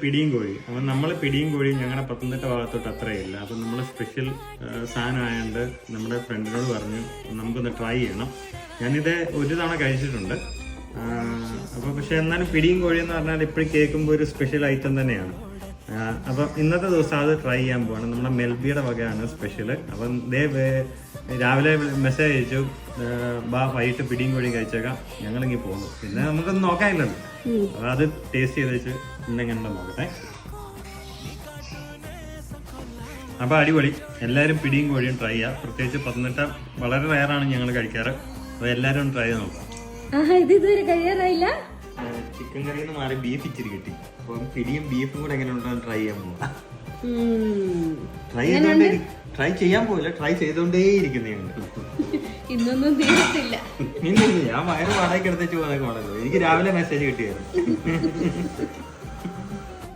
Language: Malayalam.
പിടിയും കോഴി. അപ്പം നമ്മൾ പിടിയും കോഴിയും ഞങ്ങളുടെ പത്തനംതിട്ട ഭാഗത്തോട്ട് അത്രയില്ല. അപ്പം നമ്മൾ സ്പെഷ്യൽ സാധനമായതുകൊണ്ട് നമ്മുടെ ഫ്രണ്ടിനോട് പറഞ്ഞു നമുക്കൊന്ന് ട്രൈ ചെയ്യണം. ഞാനിത് ഒരു തവണ കഴിച്ചിട്ടുണ്ട്. അപ്പോൾ പക്ഷെ എന്നാലും പിടിയും കോഴി എന്ന് പറഞ്ഞാൽ ഇപ്പോഴും കേൾക്കുമ്പോൾ ഒരു സ്പെഷ്യൽ ഐറ്റം തന്നെയാണ്. അപ്പം ഇന്നത്തെ ദിവസം അത് ട്രൈ ചെയ്യാൻ പോവാണ്. നമ്മുടെ മെൽബിയുടെ വകയാണ് സ്പെഷ്യൽ. അപ്പം രാവിലെ മെസ്സേജ് അയച്ചു, വൈകിട്ട് പിടിയും കോഴിയും കഴിച്ചേക്കാം, ഞങ്ങളിങ്ങനെ പോകുന്നു. പിന്നെ നമുക്കൊന്നും നോക്കാനില്ലല്ലോ. അപ്പം അത് ടേസ്റ്റ് ചെയ്ത് വെച്ച് ഇന്നെങ്ങനെ നോക്കട്ടെ. അപ്പം അടിപൊളി. എല്ലാവരും പിടിയും കോഴിയും ട്രൈ ചെയ്യുക. പ്രത്യേകിച്ച് പത്തനംതിട്ട വളരെ റയറാണ് ഞങ്ങൾ കഴിക്കാറ്. അപ്പോൾ എല്ലാവരും ട്രൈ ചെയ്ത് നോക്കാം. ചിക്കൻ കറിയിൽ നിന്ന് മാറി ബീഫ് ഇച്ചിരി കിട്ടി. അപ്പം പിടിയും ബീഫും കൂടെ എങ്ങനെ ഉണ്ടോ ട്രൈ ചെയ്യാൻ പോവാം. ട്രൈ ചെയ്യാൻ പോവില്ല, ട്രൈ ചെയ്തോണ്ടേ ഇരിക്കുന്നതാണ്. ഇന്നൊന്നും തീരത്തില്ല. ഞാൻ വയറ് വാടകയ്ക്ക് എടുത്തേച്ച് പോകുന്നൊക്കെ വളരെ. എനിക്ക് രാവിലെ മെസ്സേജ് കിട്ടിയായിരുന്നു.